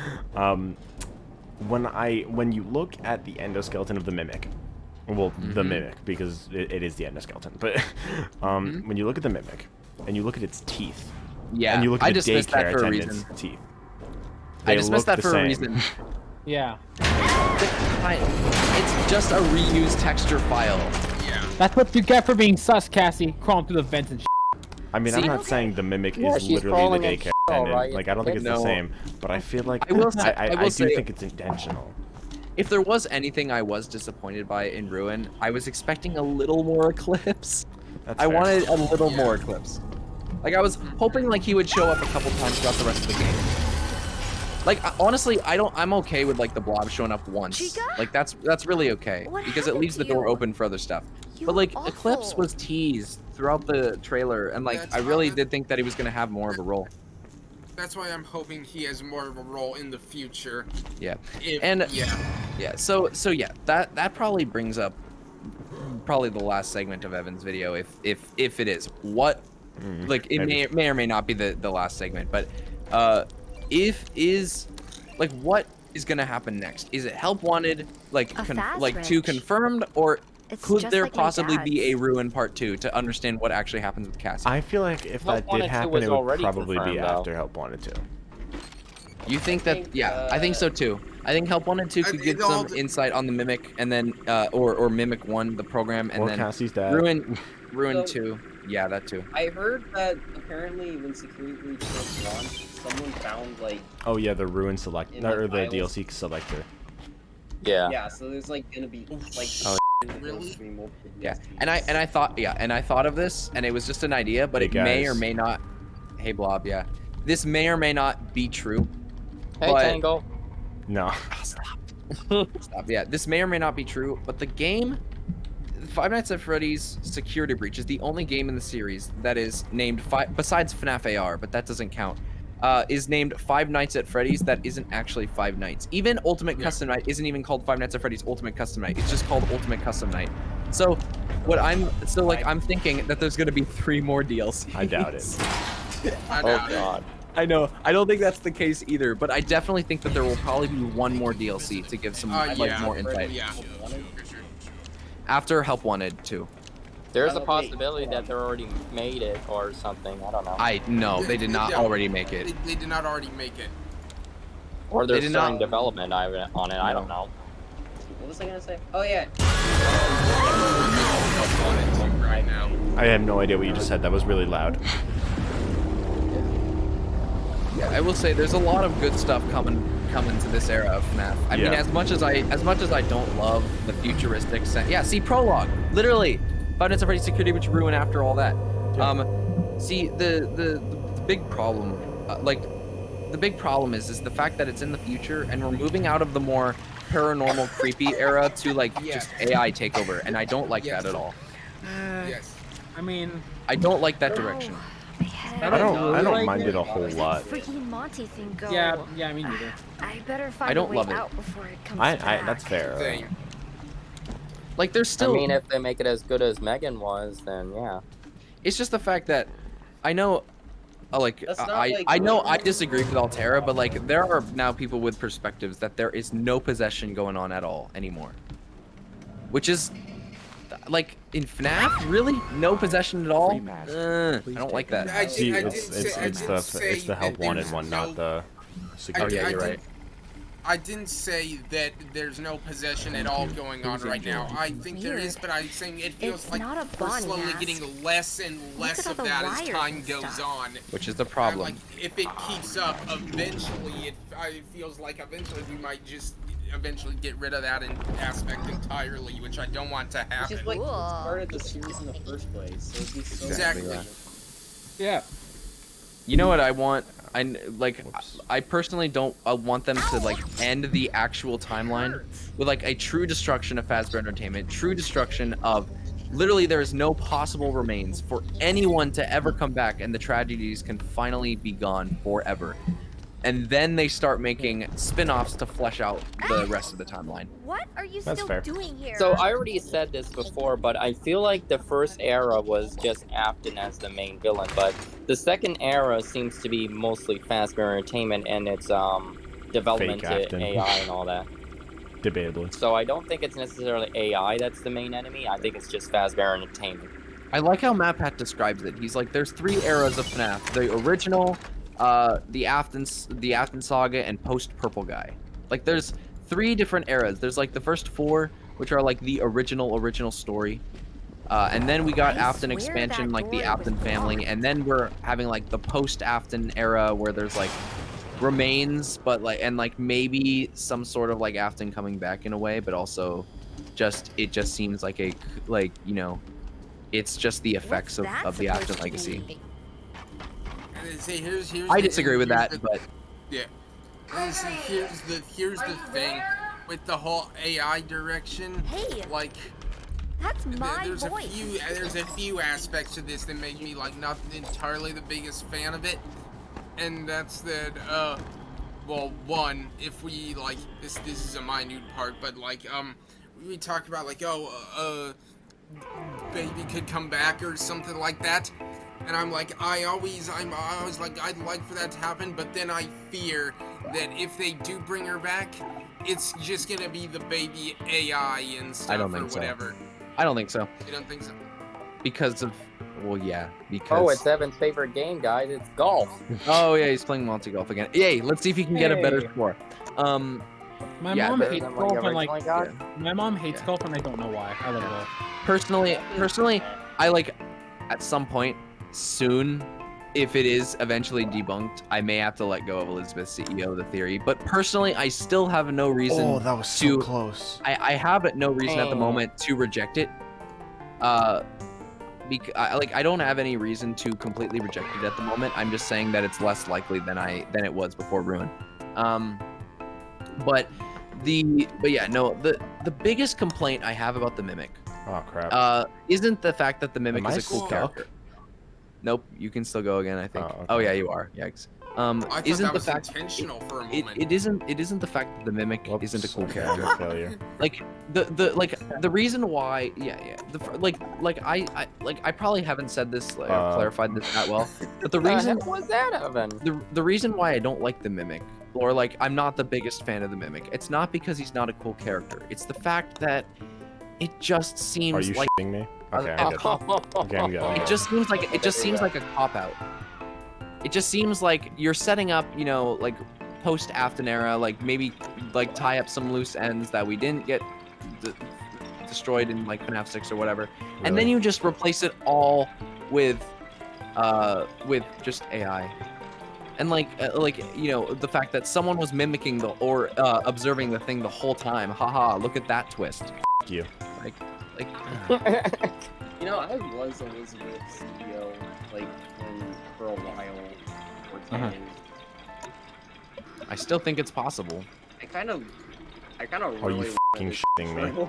When you look at the endoskeleton of the Mimic, well, the Mimic because it is the endoskeleton, but when you look at the Mimic and you look at its teeth, Yeah, and you look at I the dismissed that daycare for a attendant's reason. teeth, I they dismissed look that the for a same. reason. Yeah. It's just a reused texture file. Yeah. That's what you get for being sus, Cassie. Crawling through the vents and I mean, I'm See? not saying the Mimic Yeah, is she's literally crawling the in daycare shit, attendant. alright? Like, I don't think it's the No. same, but I feel like I will say- I will do say- think it's intentional. if there was anything I was disappointed by in Ruin, I was expecting a little more Eclipse. That's I fair. wanted a little more Eclipse. Like I was hoping like he would show up a couple times throughout the rest of the game. Like honestly, I'm okay with like the blob showing up once. Chica? Like that's really okay What because it happened leaves to the door you? open for other stuff. You But like look Eclipse awful. was teased throughout the trailer, and like That's I really how- did think that he was gonna have more of a role. That's why I'm hoping he has more of a role in the future. Yeah. If, And yeah. yeah, so yeah, that probably brings up probably the last segment of Evan's video, if it is. What like it maybe. may or may not be the last segment, but what is gonna happen next? Is it help wanted, like A fast like 2 wrench. confirmed, or It's could just there like my possibly be a dad's. Ruin part 2 to understand what actually happens with Cassie? I feel like if Help that Wanted did 2 happen, was it would already probably be confirmed, though. after Help Wanted to. You think that? think, Yeah, I think so too. I think Help Wanted 2 could it give all some insight on the Mimic, and then or Mimic 1, the program, and Or then Cassie's dad. Ruin So- 2. Yeah, that too. I heard that apparently when Security Breach first launched, someone found like Oh yeah, the Ruin select In or the the files. DLC selector. Yeah. so there's like gonna be like Oh, really? multiple Yeah, DLCs. and I thought of this, and it was just an idea, but Hey, it may or guys. may not. Hey Blob, yeah, this may or may not be true. Hey, But- Tango. No. Stop. Yeah, this may or may not be true, but the game, Five Nights at Freddy's Security Breach, is the only game in the series that is named besides FNaF AR, but that doesn't count. Is named Five Nights at Freddy's that isn't actually Five Nights. Even Ultimate Custom Night isn't even called Five Nights at Freddy's Ultimate Custom Night. It's just called Ultimate Custom Night. So, I'm thinking that there's gonna be 3 more DLCs. I doubt it. I Oh doubt it. god. I know. I don't think that's the case either, but I definitely think that there will probably be 1 more DLC to give some Yeah. more insight. Yeah. After Help Wanted 2. There's a Wait, possibility hold that on. they already made it or something. I don't know. No, they did not Yeah. already make it. They did not already make it. Or they're They did still in not- development on it. I don't know. What was I gonna say? Oh yeah. Right now. I have no idea what you just said. That was really loud. Yeah, I will say there's a lot of good stuff coming to this era of FNAF. I mean, Yeah. as much as I don't love the futuristic yeah, see prologue, literally, Five Nights at Freddy's Security Breach Ruin after all that. See the big problem, the big problem is the fact that it's in the future and we're moving out of the more paranormal, creepy era to like Yeah. just AI takeover, and I don't like Yes. that at all. Yes. I mean, I don't like that direction. My head. I don't don't like mind it. it a whole lot. Freaking Monty thing go. yeah, I mean neither. I better find I don't a way love it. out before it comes I back. that's fair. Same. Like there's still. I mean, if they make it as good as Megan was, then yeah. It's just the fact that I know, That's not like- I know I disagree with Altera, but like there are now people with perspectives that there is no possession going on at all anymore, which is like in FNAF, really no possession at all. I don't like that. I See, didn't it's say- I it's didn't the say it's the help that wanted there's one, no- not the security. yeah, you're I right. didn't- I didn't say that there's no possession at all going on right now. I think there is, but I'm saying it feels It's like not a we're Bonnie slowly mask. getting less and less at all of the that as wires time and goes stuff. on. Which is the Like, problem. if it keeps up, eventually, it feels like eventually we might just eventually get rid of that aspect entirely, which I don't want to Which happen. is what Cool. started the series in the first place. So it'd be so Exactly. weird. Yeah. You know what I want? Whoops. I personally don't want them to like end the actual timeline with like a true destruction of Fazbear Entertainment, true destruction of literally there is no possible remains for anyone to ever come back, and the tragedies can finally be gone forever. And then they start making spin-offs to flesh out the rest of the timeline. What are you That's still fair. doing here? So I already said this before, but I feel like the first era was just Afton as the main villain, but the second era seems to be mostly Fazbear Entertainment and its development Fake to Afton. AI and all that. Debatably. So I don't think it's necessarily AI that's the main enemy. I think it's just Fazbear Entertainment. I like how MatPat describes it. He's like, there's 3 eras of FNAF: the original, the Afton Saga, and post Purple Guy. Like, there's 3 different eras. There's like the first 4, which are like the original story, and then we got I Afton swear expansion, that like the door Afton was family, locked. and then we're having like the post Afton era where there's like remains, but like maybe some sort of like Afton coming back in a way, but also it just seems like it's just the effects What's that of the supposed Afton to legacy. mean? And see, here's I disagree with here's that, the- but yeah. And see, here's the thing with the whole AI direction. Hey, Like, that's my there's voice. there's a few aspects to this that make me like not entirely the biggest fan of it, and that's that. Well, one, if we like this is a minute part, but like we talked about like baby could come back or something like that. And I'm like, I'm always like, I'd like for that to happen, but then I fear that if they do bring her back, it's just gonna be the baby AI and stuff I don't or think so. whatever. I don't think so. You don't think so? Because of, well, yeah, because. Oh, it's Evan's favorite game, guys. It's golf. Oh yeah, he's playing Monty Golf again. Yay! Let's see if he can get a better Hey. score. My Yeah, mom better hates than what golf you and like originally got? my mom hates Yeah. golf and I don't know why. I love golf. Personally, I like at some point soon, if it is eventually debunked, I may have to let go of Elizabeth's CEO, the theory. But personally, I still have no reason. Oh, that was so to- close. I have no reason at the Oh. moment to reject it. I don't have any reason to completely reject it at the moment. I'm just saying that it's less likely than it was before Ruin. But yeah, no, the biggest complaint I have about the Mimic Oh crap. isn't the fact that the Mimic Am is I a cool stuck? character. Nope, you can still go again, I think. Oh, okay. Oh yeah, you are. Yikes. I thought Isn't that the was fact intentional for a it moment. isn't the fact that the Mimic Whoops. isn't a cool Okay, character. I'm a failure. Like the reason why I probably haven't said this or clarified this that well, but the reason What was that, Evan? the reason why I don't like the Mimic, or like I'm not the biggest fan of the Mimic, it's not because he's not a cool character. It's the fact that it just Are seems you like shitting me? Okay, I'm good. Okay, I'm good. I'm it good. just seems like a cop out. It just seems like you're setting up, like post Afton era, like maybe like tie up some loose ends that we didn't get destroyed in like FNaF 6 or whatever, and then Really? you just replace it all with just AI. And the fact that someone was mimicking or observing the thing the whole time. Haha, look at that twist. F you. Like You know, I was Elizabeth's CEO, like, for a while, or 10 Uh-huh. years. I still think it's possible. I kind of Are really you wanted f***ing it shitting me? true.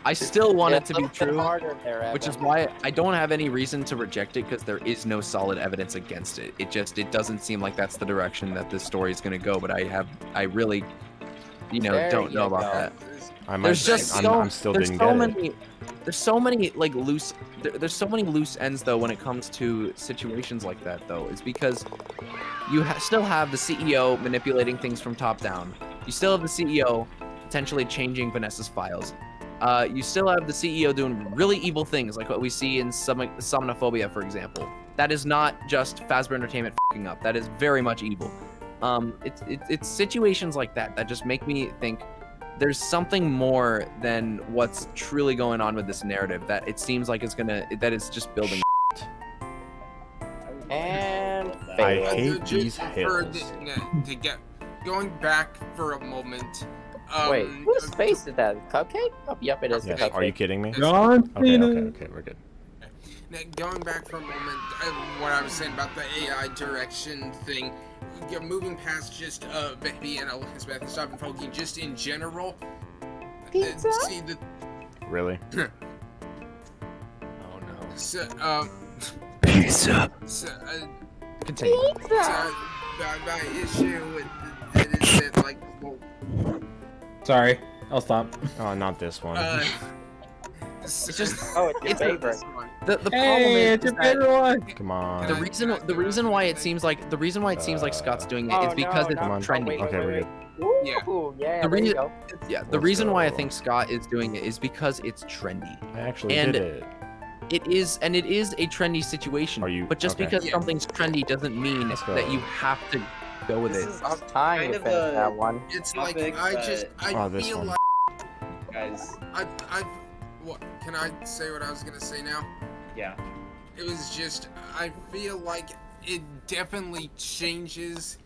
I still want it It's to a be little bit true. harder there, Which is Evan. why I don't have any reason to reject it, because there is no solid evidence against it. It doesn't seem like that's the direction that this story is going to go. But I really, There don't you know about go. that. I might, There's just I'm still there's didn't so get it. many there's so many like loose there's so many loose ends though when it comes to situations like that though. It's because you still have the CEO manipulating things from top down. You still have the CEO potentially changing Vanessa's files. You still have the CEO doing really evil things, like what we see in Somnophobia, for example. That is not just Fazbear Entertainment f***ing up. That is very much evil. It's situations like that that just make me think there's something more than what's truly going on with this narrative. That it seems like that it's just building. And I fail. hate these For hills. to get going back for a moment. Wait, whose face is that? Cupcake? Oh, yep, it is the Yes. cupcake. Are you kidding me? John Okay, Cena. okay, we're good. Now, going back for a moment, what I was saying about the AI direction thing, moving past just Baby and Elizabeth and stuff and Pokey, just in general. Pizza? See the Really? Oh no. Pizza. Continue. My issue with it is that, like, well, Sorry, I'll stop. Oh, not this one. It's just Oh, it's your It's a- favorite. the problem Hey, is it's your that favorite one. Come on. the reason why it seems like Scott's doing it is Oh, because no, it's no, Come on. trendy. wait, Okay, wait, we're wait. good. Yeah. Ooh, yeah, The there you reason- go. Yeah, the Let's reason why I go. think Scott is doing it is because it's trendy. I actually and- did it. It is a trendy situation. Are you- But just okay. because Yeah. something's trendy doesn't mean Let's go. that you have to go with This it. is About time kind you of finished a- that one. It's like topic I Oh, this feel one. like Guys, what can I say? What I was gonna say now? yeah. It was just I feel like it definitely changes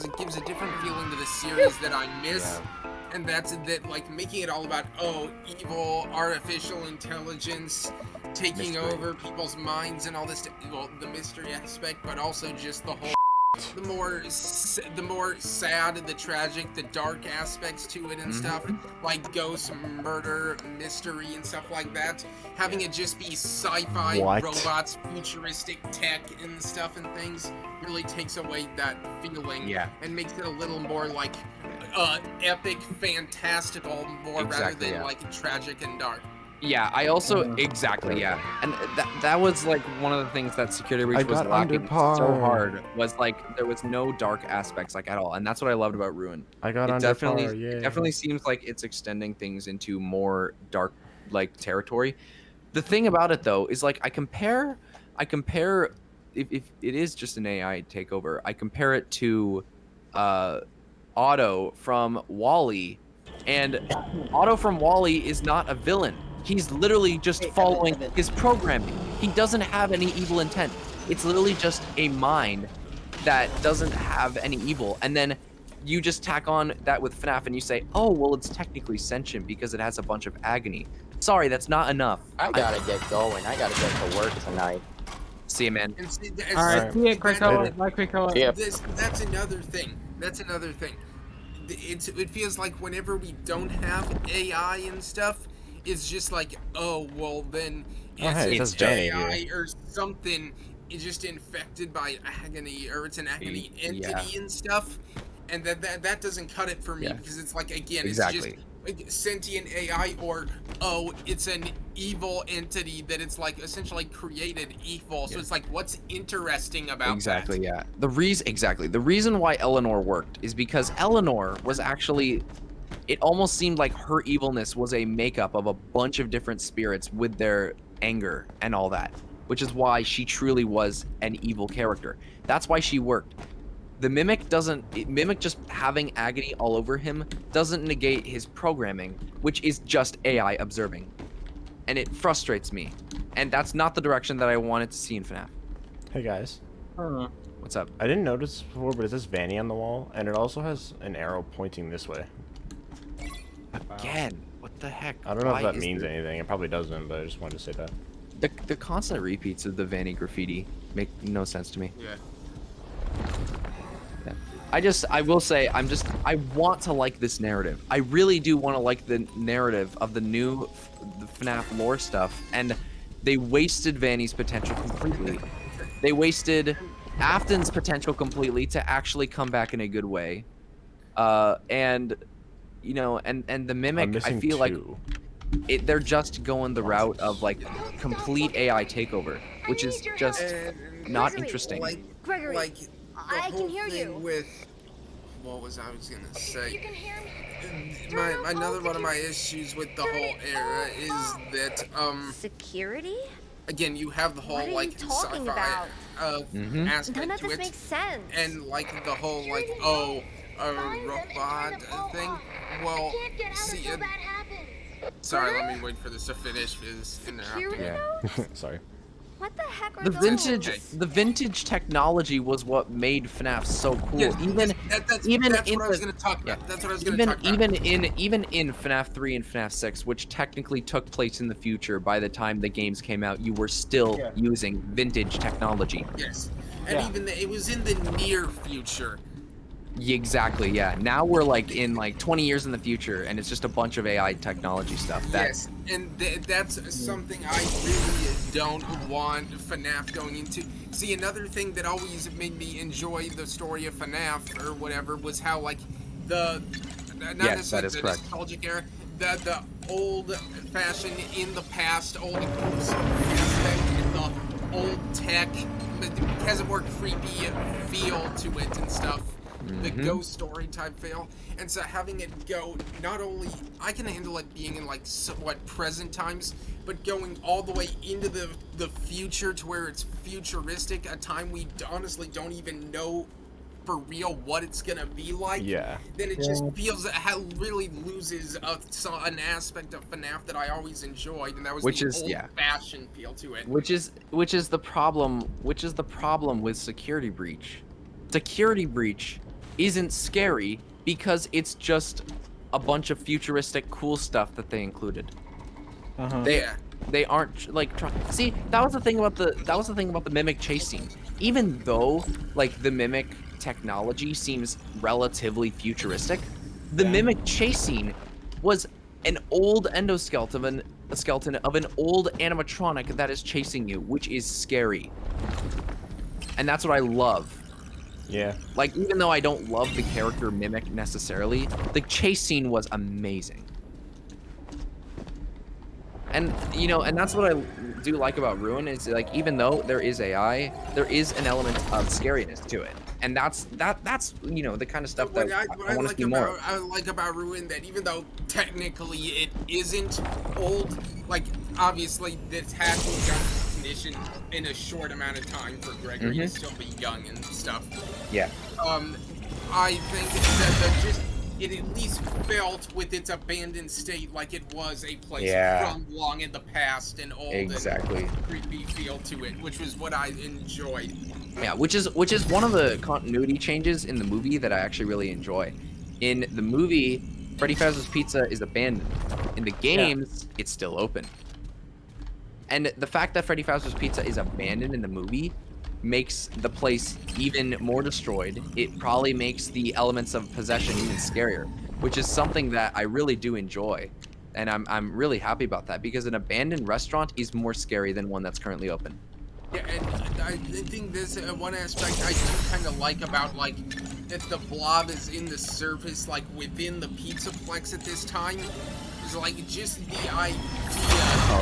it gives a different feeling to the series that I miss. And that's that, like, making it all about, evil, artificial intelligence taking over people's minds and all this, well, the mystery aspect, but also just the whole, the more sad, the tragic, the dark aspects to it and stuff, like ghost, murder, mystery, and stuff like that. Having it just be sci-fi, robots, futuristic tech and stuff and things really takes away that feeling and makes it a little more like epic, fantastical, more rather than like tragic and dark. Yeah, I also and that was like one of the things that Security Breach was lacking so hard, was like there was no dark aspects like at all, and that's what I loved about Ruin. I got it under definitely par, it definitely seems like it's extending things into more dark like territory. The thing about it though is like I compare if it is just an AI takeover, I compare it to Otto from Wall-E, and Otto from Wall-E is not a villain. He's literally just following his programming. He doesn't have any evil intent. It's literally just a mind that doesn't have any evil. And then you just tack on that with FNaF and you say, oh, well, it's technically sentient because it has a bunch of agony. Sorry, that's not enough. I gotta get going. I gotta get to work tonight. See you, man. All right, see you, Krakoa. Bye, Krakoa. Yeah. That's another thing. It feels like whenever we don't have AI and stuff, it's just like, oh, well, then it's AI or something is just infected by agony, or it's an agony entity and stuff, and that doesn't cut it for me because it's like, again, it's just like sentient AI, or it's an evil entity that it's like essentially created evil. So it's like, what's interesting about that? The reason why Eleanor worked is because Eleanor was actually, it almost seemed like her evilness was a makeup of a bunch of different spirits with their anger and all that, which is why she truly was an evil character. That's why she worked. The Mimic Mimic just having agony all over him doesn't negate his programming, which is just AI observing. And it frustrates me. And that's not the direction that I wanted to see in FNaF. Hey guys. What's up? I didn't notice before, but it says Vanny on the wall, and it also has an arrow pointing this way. Again, what the heck? I don't know if that means anything. It probably doesn't, but I just wanted to say that. The constant repeats of the Vanny graffiti make no sense to me. Yeah. I will say, I want to like this narrative. I really do want to like the narrative of the new FNaF lore stuff, and they wasted Vanny's potential completely. They wasted Afton's potential completely to actually come back in a good way. And, you know, and the Mimic, I feel like they're just going the route of like complete AI takeover, which is just not interesting. Gregory, Like, I can hear you. With what was I was gonna say? You can hear me. Another one of my issues with the whole era is that Security? again, you have the whole What are like you talking sci-fi aspect None of to this it, makes sense. and like the whole like a robot thing. Well, see, sorry, let me wait for this to finish. Because Sorry. What the heck are The those? vintage technology was what made FNaF so cool. Yes, That's what I was gonna talk about. That's what I was gonna talk about. Even in FNaF 3 and FNaF 6, which technically took place in the future by the time the games came out, you were still using vintage technology. Yes, and even it was in the near future. Exactly, yeah. Now we're like in like 20 years in the future, and it's just a bunch of AI technology stuff. Yes, and that's something I really don't want FNaF going into. See, another thing that always made me enjoy the story of FNaF or whatever was how like the not necessarily the nostalgic era, the old-fashioned in the past, old aspect, and the old tech has a more creepy feel to it and stuff. The ghost story type feel, and so having it go, not only I can handle it being in like somewhat present times, but going all the way into the future to where it's futuristic, a time we honestly don't even know for real what it's gonna be like. Yeah. Then it just feels how really loses an aspect of FNaF that I always enjoyed, and that was the old-fashioned feel to it. Which is the problem with Security Breach. Security Breach isn't scary because it's just a bunch of futuristic cool stuff that they included. Yeah. They aren't like see, that was the thing about the mimic chase scene. Even though like the mimic technology seems relatively futuristic, the mimic chase scene was an old endoskeleton a skeleton of an old animatronic that is chasing you, which is scary. And that's what I love. Yeah. Like, even though I don't love the character Mimic necessarily, the chase scene was amazing. And, you know, and that's what I do like about Ruin is, like, even though there is AI, there is an element of scariness to it. And that's you know, the kind of stuff that I want to see more. I like about Ruin that even though technically it isn't old, like, obviously this has been done recognition in a short amount of time for Gregory to still be young and stuff. Yeah. I think that it at least felt with its abandoned state like it was a place from long in the past and old and creepy feel to it, which was what I enjoyed. Yeah, which is one of the continuity changes in the movie that I actually really enjoy. In the movie, Freddy Fazbear's Pizza is abandoned. In the games, it's still open. And the fact that Freddy Fazbear's Pizza is abandoned in the movie makes the place even more destroyed. It probably makes the elements of possession even scarier, which is something that I really do enjoy. And I'm really happy about that because an abandoned restaurant is more scary than one that's currently open. Yeah, and I think this one aspect I do kind of like about, like, that the blob is in the surface, like, within the Pizzaplex at this time, is, like, just the idea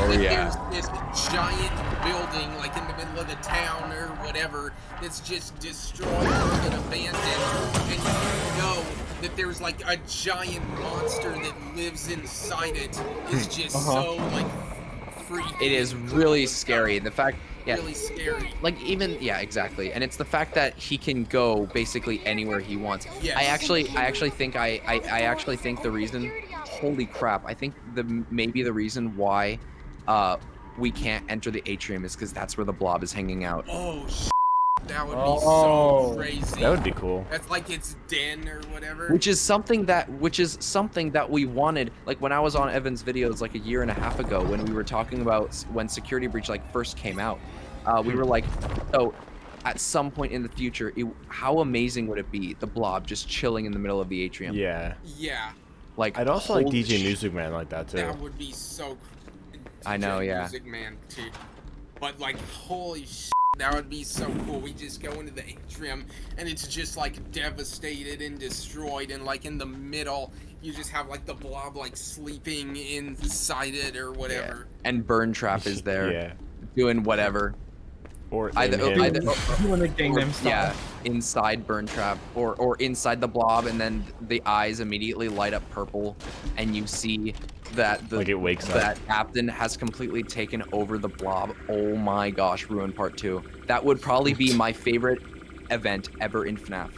that there's this giant building, like, in the middle of the town or whatever, that's just destroyed and abandoned, and you know that there's, like, a giant monster that lives inside it is just so, like, freaky. It is really scary. The fact... Yeah, really scary. Like even exactly, and it's the fact that he can go basically anywhere he wants. Yes. I actually think I actually think the reason, holy crap, I think maybe the reason why we can't enter the atrium is because that's where the blob is hanging out. Oh that would be so crazy. That would be cool. That's like its den or whatever. Which is something that we wanted. Like when I was on Evan's videos like a year and a half ago when we were talking about when Security Breach like first came out, we were like, so at some point in the future, how amazing would it be the blob just chilling in the middle of the atrium? Yeah. Yeah. Like I'd also like DJ Music Man like that too. That would be so. I know, yeah. Music Man too. But like, holy shit. That would be so cool. We just go into the atrium and it's just like devastated and destroyed, and like in the middle you just have like the blob like sleeping inside it or whatever. Yeah. And Burn Trap is there doing whatever. Or either doing the Gangnam Style. Yeah, inside Burn Trap or inside the blob, and then the eyes immediately light up purple and you see that like it wakes up. That captain has completely taken over the blob. Oh my gosh, Ruin Part 2. That would probably be my favorite event ever in FNaF.